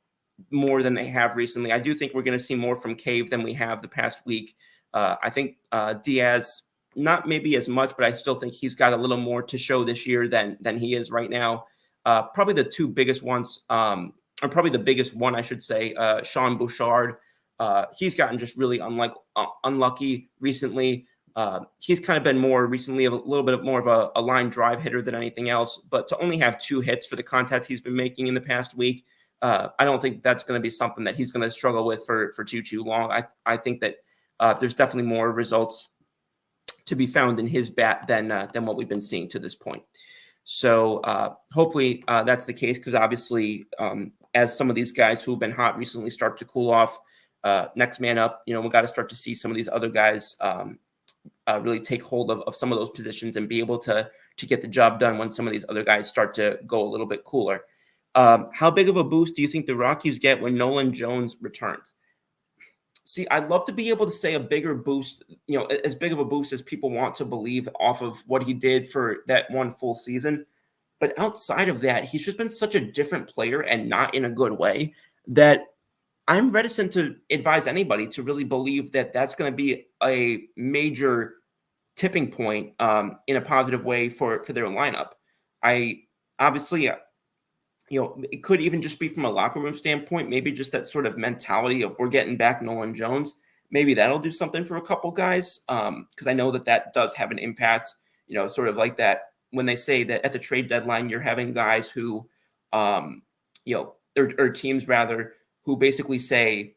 more than they have recently. I do think we're going to see more from Cave than we have the past week. I think Diaz, not maybe as much, but I still think he's got a little more to show this year than he is right now. Probably the two biggest ones, or probably the biggest one, I should say, Sean Bouchard. He's gotten just really unlucky recently. He's kind of been more recently a little bit more of a line drive hitter than anything else, but to only have 2 hits for the contact he's been making in the past week, I don't think that's going to be something that he's going to struggle with for too long. I think that there's definitely more results to be found in his bat than what we've been seeing to this point. So hopefully that's the case, because obviously as some of these guys who've been hot recently start to cool off, next man up, we got to start to see some of these other guys really take hold of some of those positions and be able to get the job done when some of these other guys start to go a little bit cooler. How big of a boost do you think the Rockies get when Nolan Jones returns? See, I'd love to be able to say a bigger boost, as big of a boost as people want to believe off of what he did for that one full season. But outside of that, he's just been such a different player, and not in a good way, that I'm reticent to advise anybody to really believe that that's going to be a major tipping point in a positive way for their lineup. I obviously, it could even just be from a locker room standpoint, maybe just that sort of mentality of we're getting back Nolan Jones. Maybe that'll do something for a couple guys, because I know that does have an impact, sort of like that when they say that at the trade deadline, you're having guys who, or teams rather, who basically say,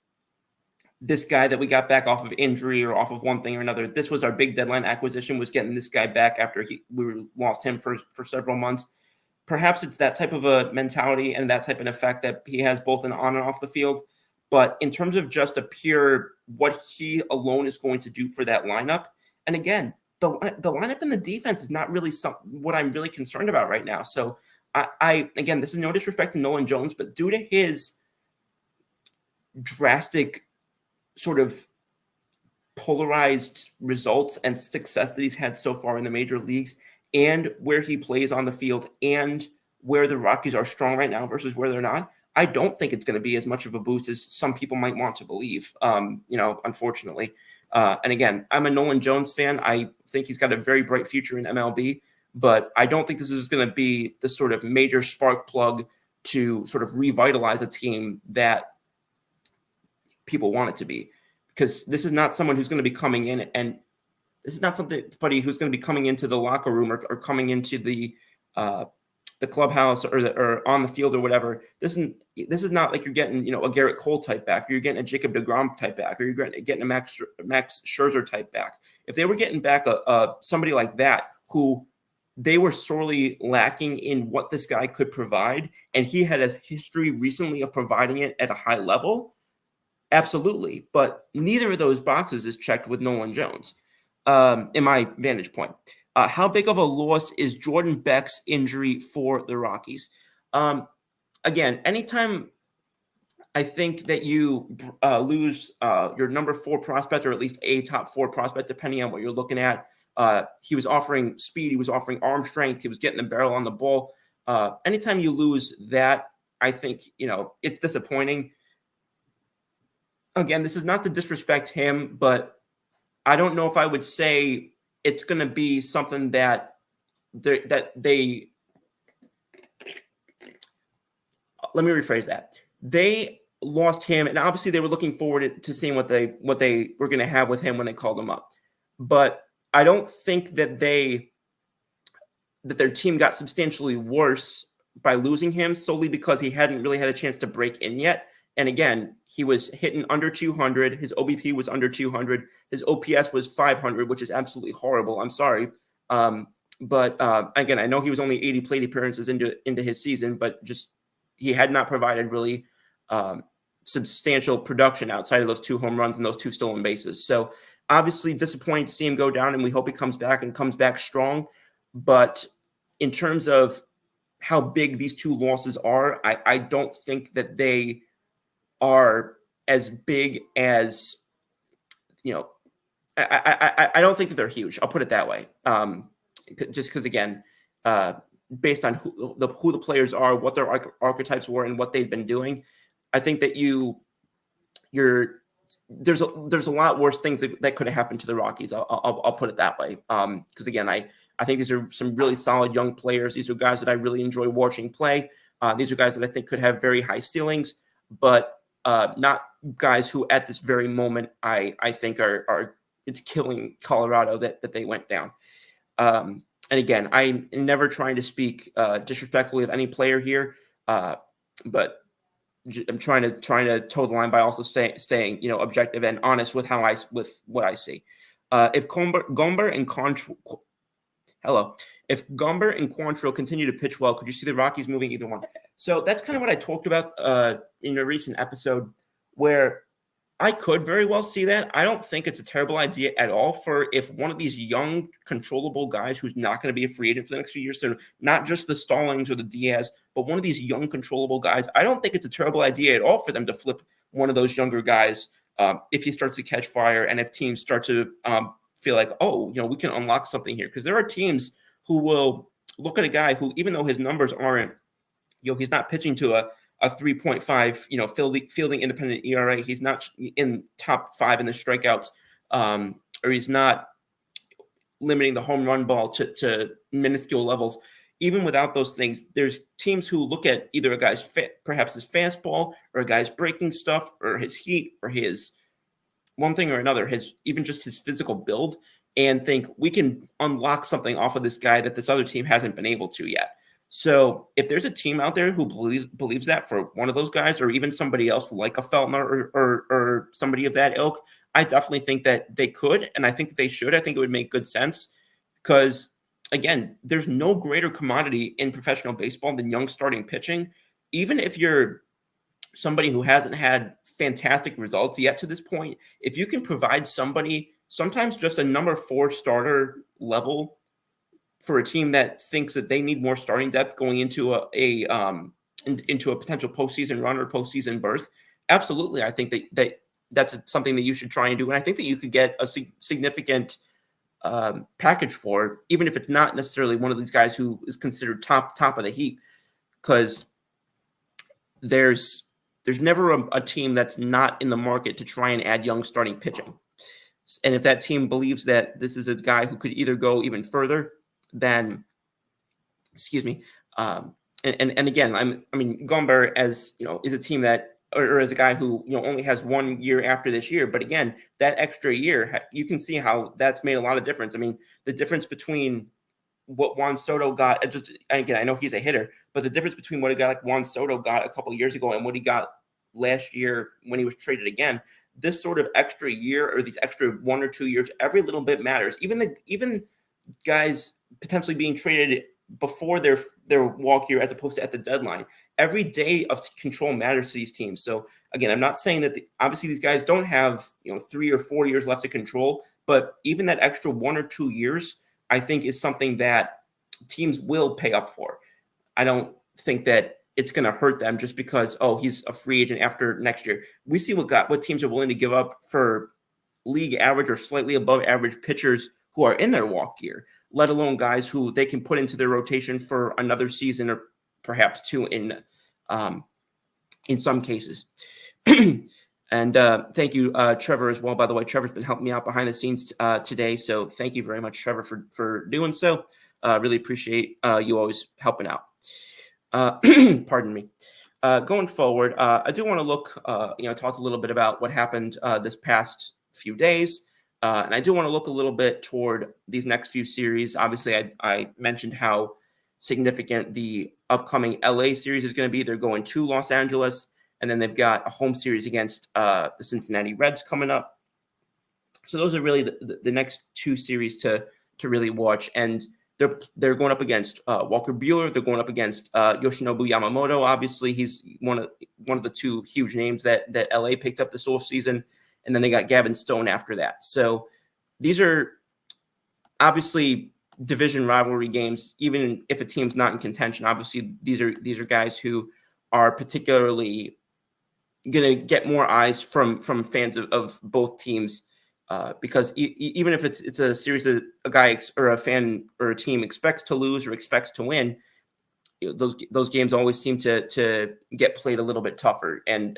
this guy that we got back off of injury or off of one thing or another, this was our big deadline acquisition, was getting this guy back after we lost him for several months. Perhaps it's that type of a mentality and that type of effect that he has both on and off the field. But in terms of just a pure what he alone is going to do for that lineup, and again, the lineup and the defense is not really what I'm really concerned about right now. So I again, this is no disrespect to Nolan Jones, but due to his drastic sort of polarized results and success that he's had so far in the major leagues, and where he plays on the field, and where the Rockies are strong right now versus where they're not, I don't think it's going to be as much of a boost as some people might want to believe, unfortunately. And again, I'm a Nolan Jones fan. I think he's got a very bright future in MLB, but I don't think this is going to be the sort of major spark plug to sort of revitalize a team that people want it to be, because this is not someone who's going to be coming in, and this is not somebody who's going to be coming into the locker room or coming into the clubhouse or on the field or whatever. This is not like you're getting a Garrett Cole type back, or you're getting a Jacob deGrom type back, or you're getting a Max Scherzer type back. If they were getting back somebody like that, who they were sorely lacking in what this guy could provide, and he had a history recently of providing it at a high level, absolutely. But neither of those boxes is checked with Nolan Jones, in my vantage point. How big of a loss is Jordan Beck's injury for the Rockies? Again, anytime I think that you lose your number 4 prospect, or at least a top 4 prospect, depending on what you're looking at, he was offering speed, he was offering arm strength, he was getting the barrel on the ball. Anytime you lose that, I think, it's disappointing. Again, this is not to disrespect him, but I don't know if I would say it's going to be something that they let me rephrase that. They lost him, and obviously they were looking forward to seeing what they were going to have with him when they called him up. But I don't think that their team got substantially worse by losing him solely because he hadn't really had a chance to break in yet. And again, he was hitting under 200. His OBP was under 200. His OPS was 500, which is absolutely horrible. I'm sorry. But again, I know he was only 80 plate appearances into his season, but just he had not provided really substantial production outside of those 2 home runs and those 2 stolen bases. So obviously disappointing to see him go down, and we hope he comes back and comes back strong. But in terms of how big these 2 losses are, I don't think that they are as big as, I don't think that they're huge. I'll put it that way. Just because, again, based on who the players are, what their archetypes were, and what they've been doing, I think that there's a lot worse things that could have happened to the Rockies. I'll put it that way. Because again, I think these are some really solid young players. These are guys that I really enjoy watching play. These are guys that I think could have very high ceilings, but not guys who at this very moment I think are it's killing Colorado that they went down. And again, I'm never trying to speak disrespectfully of any player here, but I'm trying to toe the line by also staying objective and honest with what I see. If Gomber and Quantrill continue to pitch well, could you see the Rockies moving either one? So that's kind of what I talked about in a recent episode, where I could very well see that. I don't think it's a terrible idea at all for if one of these young, controllable guys who's not going to be a free agent for the next few years, so not just the Stallings or the Diaz, but one of these young, controllable guys, I don't think it's a terrible idea at all for them to flip one of those younger guys if he starts to catch fire and if teams start to feel like, oh, we can unlock something here. Because there are teams who will look at a guy who, even though his numbers aren't, he's not pitching to a 3.5, fielding independent ERA. He's not in top 5 in the strikeouts, or he's not limiting the home run ball to minuscule levels. Even without those things, there's teams who look at either a guy's perhaps his fastball or a guy's breaking stuff or his heat or his one thing or another, even just his physical build, and think we can unlock something off of this guy that this other team hasn't been able to yet. So if there's a team out there who believes that for one of those guys, or even somebody else like a Feltner or somebody of that ilk, I definitely think that they could, and I think that they should. I think it would make good sense because, again, there's no greater commodity in professional baseball than young starting pitching. Even if you're somebody who hasn't had fantastic results yet to this point, if you can provide somebody, sometimes just a number 4 starter level for a team that thinks that they need more starting depth going into into a potential postseason run or postseason berth, absolutely, I think that's something that you should try and do, and I think that you could get a significant package for, even if it's not necessarily one of these guys who is considered top of the heap, because there's never a team that's not in the market to try and add young starting pitching, and if that team believes that this is a guy who could either go even further, then, and again, Gomber, as is a team that, or as a guy who only has 1 year after this year, but again, that extra year, you can see how that's made a lot of difference. I mean, the difference between what Juan Soto got, again, I know he's a hitter, but the difference between what a guy like Juan Soto got a couple of years ago and what he got last year when he was traded again, this sort of extra year or these extra 1 or 2 years, every little bit matters. Even guys potentially being traded before their walk year as opposed to at the deadline. Every day of control matters to these teams. So again, I'm not saying that obviously these guys don't have 3 or 4 years left to control, but even that extra 1 or 2 years, I think, is something that teams will pay up for. I don't think that it's going to hurt them just because, he's a free agent after next year. We see what teams are willing to give up for league average or slightly above average pitchers who are in their walk year, let alone guys who they can put into their rotation for another season or perhaps 2 in some cases. And thank you, Trevor, as well. By the way, Trevor's been helping me out behind the scenes today, so thank you very much, Trevor, for doing so. Really appreciate you always helping out. Pardon me. Going forward, I do want to look, talk a little bit about what happened this past few days. And I do want to look a little bit toward these next few series. Obviously, I mentioned how significant the upcoming LA series is going to be. They're going to Los Angeles, and then they've got a home series against the Cincinnati Reds coming up. So those are really the next 2 series to really watch. And they're going up against Walker Buehler. They're going up against Yoshinobu Yamamoto. Obviously, he's one of the 2 huge names that LA picked up this offseason. And then they got Gavin Stone after that. So these are obviously division rivalry games, even if a team's not in contention. Obviously, these are guys who are particularly going to get more eyes from fans of both teams because even if it's a series that a guy or a fan or a team expects to lose or expects to win, those games always seem to get played a little bit tougher. And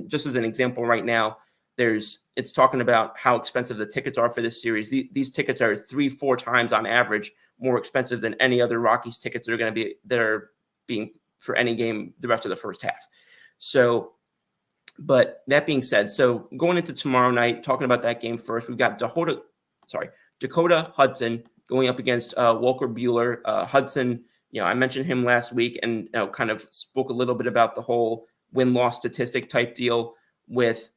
just as an example, right now, it's talking about how expensive the tickets are for this series. These tickets are 3-4 times on average more expensive than any other Rockies tickets that are being for any game the rest of the first half. So, but that being said, so going into tomorrow night, talking about that game first, we've got Dakota Hudson going up against Walker Buehler. Hudson, I mentioned him last week and kind of spoke a little bit about the whole win-loss statistic type deal with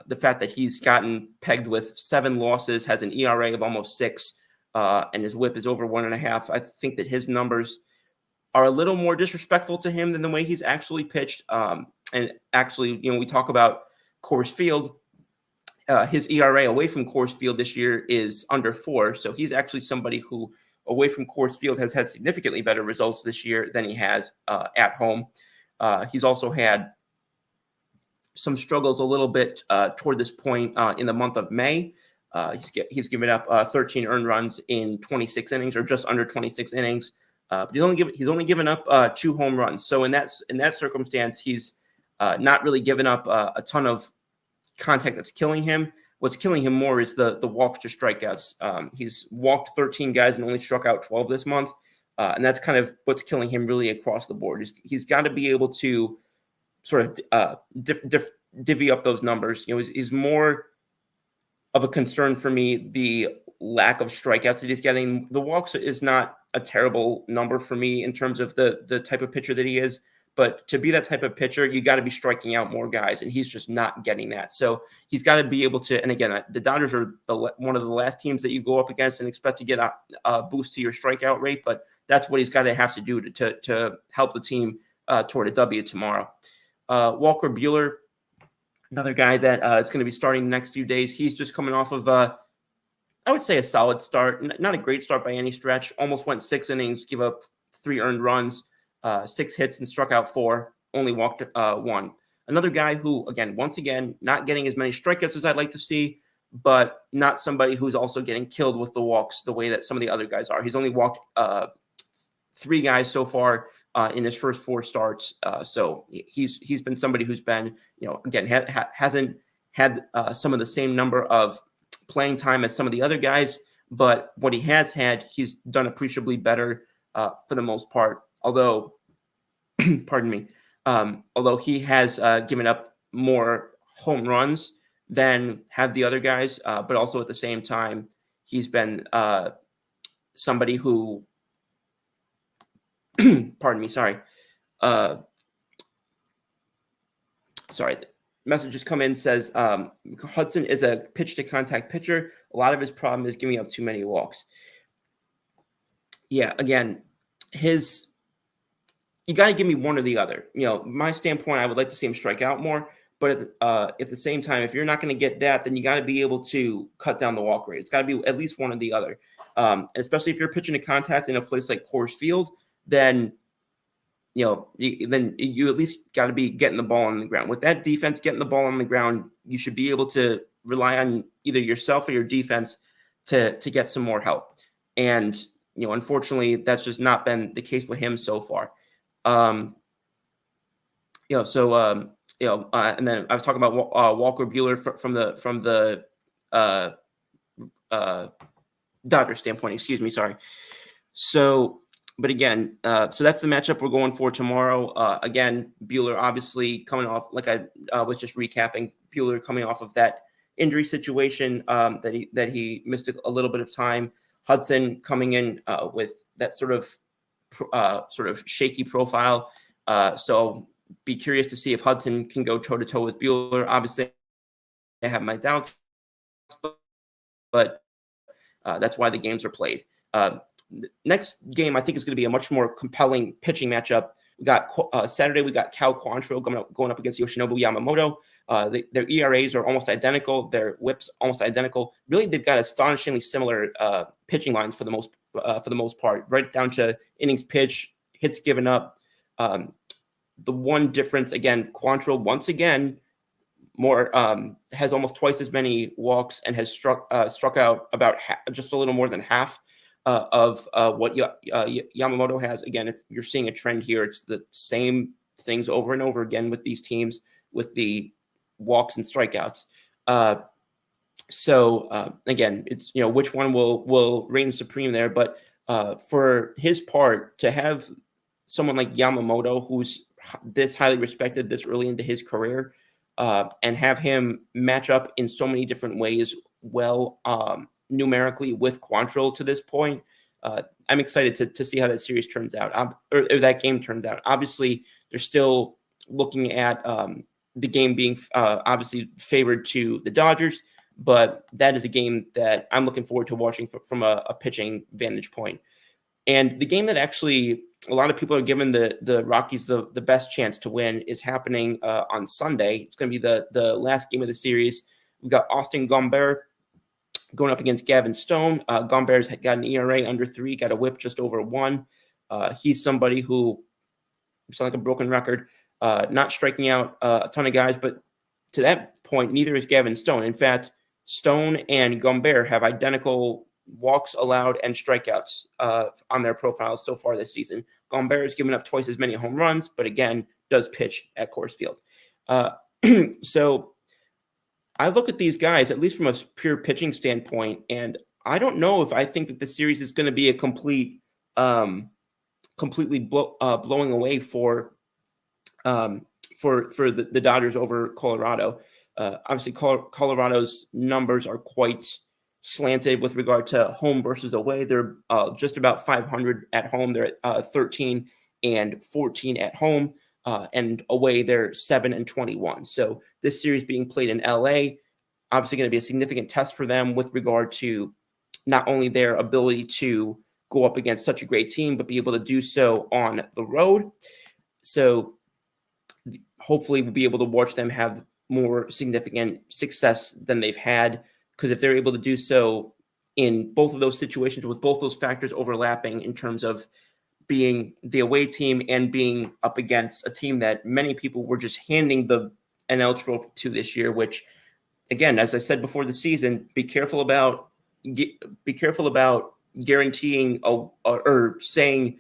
the fact that he's gotten pegged with 7 losses, has an ERA of almost 6, and his WHIP is over 1.5. I think that his numbers are a little more disrespectful to him than the way he's actually pitched. And actually, we talk about Coors Field. His ERA away from Coors Field this year is under 4. So he's actually somebody who away from Coors Field has had significantly better results this year than he has at home. He's also had some struggles a little bit toward this point in the month of May. He's given up 13 earned runs in 26 innings, or just under 26 innings. But he's only given up 2 home runs. So in that circumstance, he's not really given up a ton of contact that's killing him. What's killing him more is the walks to strikeouts. He's walked 13 guys and only struck out 12 this month. And that's kind of what's killing him really across the board. He's got to be able to sort of divvy up those numbers. He's more of a concern for me, the lack of strikeouts that he's getting. The walks is not a terrible number for me in terms of the type of pitcher that he is. But to be that type of pitcher, you got to be striking out more guys, and he's just not getting that. So he's got to be able to. And again, the Dodgers are one of the last teams that you go up against and expect to get a boost to your strikeout rate. But that's what he's got to have to do to help the team toward a W tomorrow. Walker Buehler, another guy that is going to be starting the next few days. He's just coming off of I would say a solid start, not a great start by any stretch. Almost went 6 innings, give up 3 earned runs. 6 hits and struck out 4, only walked 1. Another guy who, once again, not getting as many strikeouts as I'd like to see, but not somebody who's also getting killed with the walks the way that some of the other guys are. He's only walked 3 guys so far in his first 4 starts. So he's been somebody who's been, hasn't had some of the same number of playing time as some of the other guys, but what he has had, he's done appreciably better for the most part. Although, pardon me, although he has given up more home runs than have the other guys, but also at the same time, he's been somebody who, pardon me, sorry, the message just come in, says Hudson is a pitch-to-contact pitcher. A lot of his problem is giving up too many walks. Yeah, again, you got to give me one or the other. My standpoint, I would like to see him strike out more. But at the same time, if you're not going to get that, then you got to be able to cut down the walk rate. It's got to be at least one or the other. And especially if you're pitching to contact in a place like Coors Field, then you at least got to be getting the ball on the ground. With that defense getting the ball on the ground, you should be able to rely on either yourself or your defense to get some more help. And unfortunately, that's just not been the case with him so far. And then I was talking about Walker Buehler from the Dodgers standpoint. Excuse me, sorry. So, but again, so that's the matchup we're going for tomorrow. Again, Buehler obviously coming off, like I was just recapping, Buehler coming off of that injury situation that he missed a little bit of time. Hudson coming in with that sort of shaky profile. So be curious to see if Hudson can go toe-to-toe with Buehler. Obviously, I have my doubts, but that's why the games are played. Next game, I think, is going to be a much more compelling pitching matchup. We got Saturday, we got Cal Quantrill going up against Yoshinobu Yamamoto. Their ERAs are almost identical. Their whips almost identical. Really, they've got astonishingly similar pitching lines for the most part, right down to innings pitched, hits given up. The one difference, again, Quantrill once again more has almost twice as many walks and has struck out about just a little more than half of what Yamamoto has. Again, if you're seeing a trend here, it's the same things over and over again with these teams with the walks and strikeouts. So again, it's which one will reign supreme there. But for his part, to have someone like Yamamoto, who's this highly respected this early into his career, and have him match up in so many different ways, numerically with Quantrill to this point, I'm excited to see how that series turns out, or that game turns out. Obviously, they're still looking at the game being obviously favored to the Dodgers, but that is a game that I'm looking forward to watching from a pitching vantage point. And the game that actually a lot of people are giving the Rockies the best chance to win is happening on Sunday. It's going to be the last game of the series. We've got Austin Gombert going up against Gavin Stone. Gombert's got an ERA under 3, got a whip just over 1. He's somebody who, it's like a broken record, not striking out a ton of guys, but to that point, neither is Gavin Stone. In fact, Stone and Gombert have identical walks allowed and strikeouts on their profiles so far this season. Gombert has given up twice as many home runs, but again, does pitch at Coors Field. So I look at these guys, at least from a pure pitching standpoint, and I don't know if I think that the series is going to be a completely blowing away for the Dodgers over Colorado. Obviously, Colorado's numbers are quite slanted with regard to home versus away. They're just about 500 at home. They're at 13 and 14 at home. And away, they're 7 and 21. So this series being played in LA, obviously going to be a significant test for them with regard to not only their ability to go up against such a great team, but be able to do so on the road. So hopefully we'll be able to watch them have more significant success than they've had, because if they're able to do so in both of those situations with both those factors overlapping in terms of being the away team and being up against a team that many people were just handing the NL trophy to this year, which, again, as I said before the season, be careful about guaranteeing or saying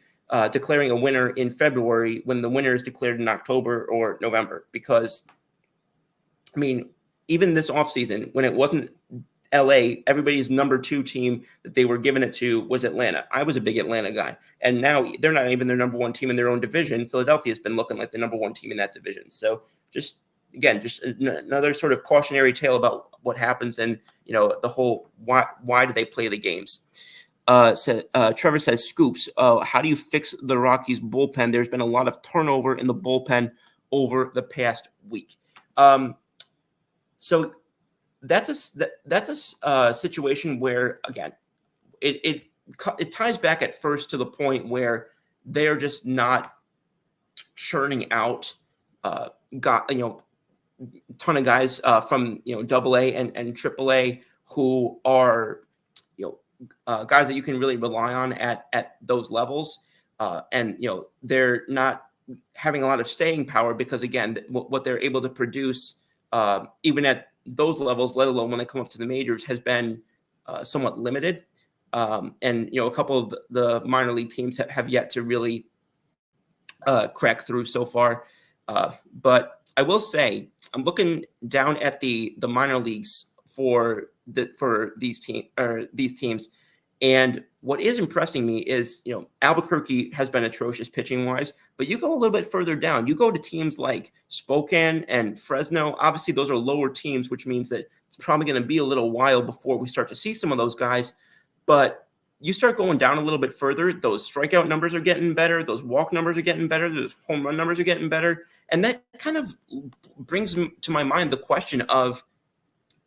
declaring a winner in February when the winner is declared in October or November. Because, I mean, even this offseason, when it wasn't LA, everybody's number 2 team that they were giving it to was Atlanta. I was a big Atlanta guy. And now they're not even their number 1 team in their own division. Philadelphia has been looking like the number 1 team in that division. So just another sort of cautionary tale about what happens and, the whole why do they play the games. Trevor says, Scoops, how do you fix the Rockies bullpen? There's been a lot of turnover in the bullpen over the past week. So that's a situation where, again, it ties back at first to the point where they're just not churning out ton of guys from Double A and Triple A who are guys that you can really rely on at those levels, and they're not having a lot of staying power because, again, what they're able to produce even at those levels, let alone when they come up to the majors, has been somewhat limited. And a couple of the minor league teams have yet to really crack through so far. But I will say, I'm looking down at the minor leagues for these teams, and what is impressing me is Albuquerque has been atrocious pitching wise, but you go a little bit further down, you go to teams like Spokane and Fresno. Obviously, those are lower teams, which means that it's probably going to be a little while before we start to see some of those guys. But you start going down a little bit further, those strikeout numbers are getting better, those walk numbers are getting better, those home run numbers are getting better. And that kind of brings to my mind the question of,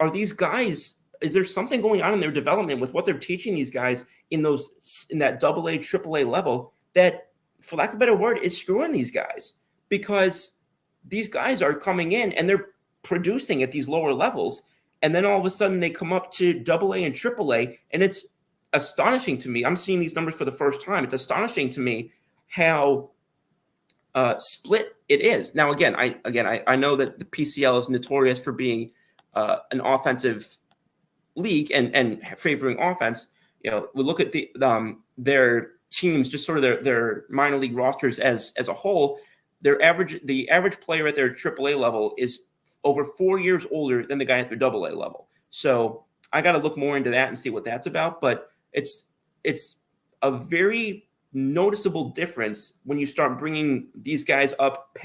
are these guys, is there something going on in their development with what they're teaching these guys in that Double A, Triple A level that, for lack of a better word, is screwing these guys? Because these guys are coming in and they're producing at these lower levels, and then all of a sudden they come up to Double A and Triple A, and it's astonishing to me. I'm seeing these numbers for the first time. It's astonishing to me how split it is. Now, again, I know that the PCL is notorious for being an offensive league and favoring offense. We look at their teams, just sort of their minor league rosters as a whole. The average player at their AAA level is over 4 years older than the guy at their AA level. So I got to look more into that and see what that's about. But it's a very noticeable difference when you start bringing these guys up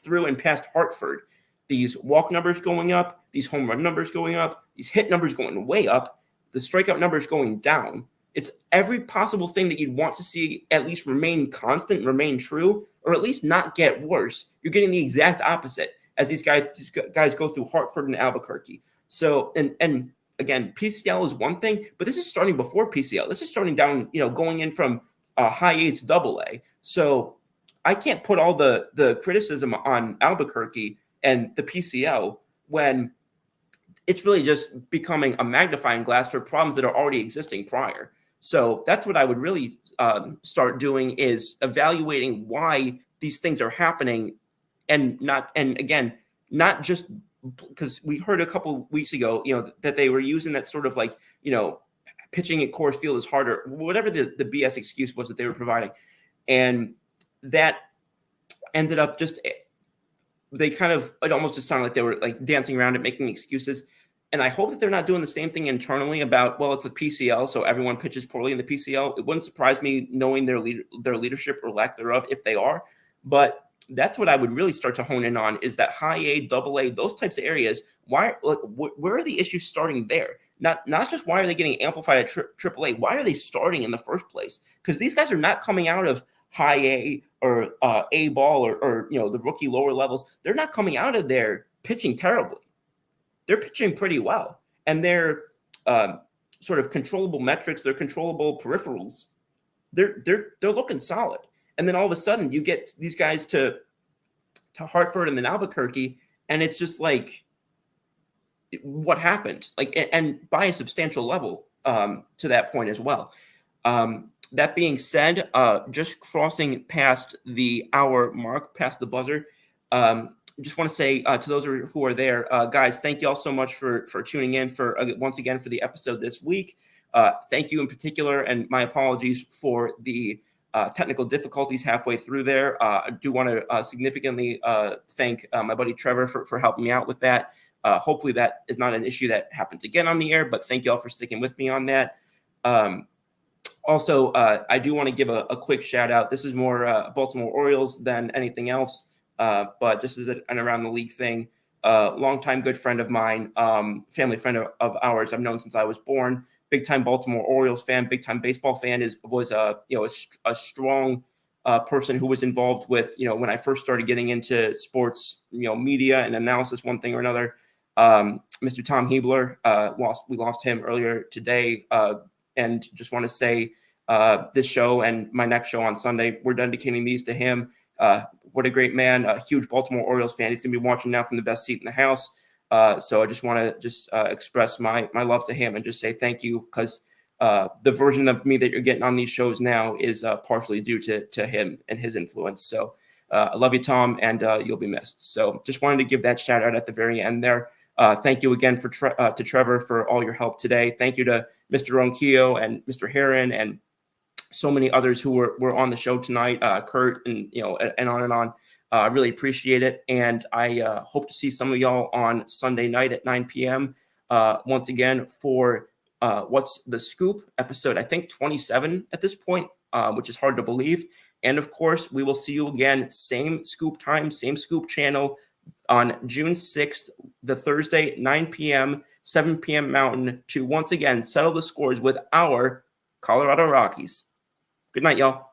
through and past Hartford. These walk numbers going up, these home run numbers going up, these hit numbers going way up, the strikeout numbers going down. It's every possible thing that you'd want to see at least remain constant, remain true, or at least not get worse. You're getting the exact opposite as these guys go through Hartford and Albuquerque. So, and again, PCL is one thing, but this is starting before PCL. This is starting down, going in from high A to Double A. So I can't put all the criticism on Albuquerque and the PCL when it's really just becoming a magnifying glass for problems that are already existing prior. So that's what I would really start doing, is evaluating why these things are happening, and again, not just because we heard a couple weeks ago, that they were using that sort of like, pitching at Coors Field is harder, whatever the BS excuse was that they were providing. And that ended up just, it almost just sounded like they were like dancing around it, making excuses. And I hope that they're not doing the same thing internally about, well, it's a PCL, so everyone pitches poorly in the PCL. It wouldn't surprise me, knowing their leadership or lack thereof, if they are. But that's what I would really start to hone in on, is that high A, double A, those types of areas. Where are the issues starting there? Not just why are they getting amplified at triple A? Why are they starting in the first place? Because these guys are not coming out of high A or A ball or the rookie lower levels. They're not coming out of there pitching terribly. They're pitching pretty well, and their sort of controllable metrics, their controllable peripherals, they're looking solid. And then all of a sudden, you get these guys to Hartford and then Albuquerque, and it's just like, what happened? Like, and by a substantial level to that point as well. That being said, just crossing past the hour mark, past the buzzer. Just want to say to those who are there, guys, thank you all so much for tuning in once again for the episode this week. Thank you in particular, and my apologies for the technical difficulties halfway through there. I do want to significantly thank my buddy Trevor for helping me out with that. Hopefully that is not an issue that happens again on the air, but thank you all for sticking with me on that. Also, I do want to give a quick shout out. This is more Baltimore Orioles than anything else. But this is an around the league thing. Longtime good friend of mine, family friend of ours. I've known since I was born. Big time Baltimore Orioles fan, big time baseball fan. Was a strong person who was involved with when I first started getting into sports media and analysis, one thing or another. Mr. Tom Hebler, we lost him earlier today, and just want to say this show and my next show on Sunday, we're dedicating these to him. What a great man, a huge Baltimore Orioles fan. He's going to be watching now from the best seat in the house. So I just want to express my love to him and just say thank you, because the version of me that you're getting on these shows now is partially due to him and his influence. So I love you, Tom, and you'll be missed. So just wanted to give that shout out at the very end there. Thank you again to Trevor for all your help today. Thank you to Mr. Ronquillo and Mr. Heron and so many others who were on the show tonight, Kurt, and and on and on. I really appreciate it, and I hope to see some of y'all on Sunday night at 9 p.m. Once again for What's the Scoop episode, I think 27 at this point, which is hard to believe. And of course, we will see you again, same Scoop time, same Scoop channel on June 6th, the Thursday, 9 p.m., 7 p.m. Mountain, to once again settle the scores with our Colorado Rockies. Good night, y'all.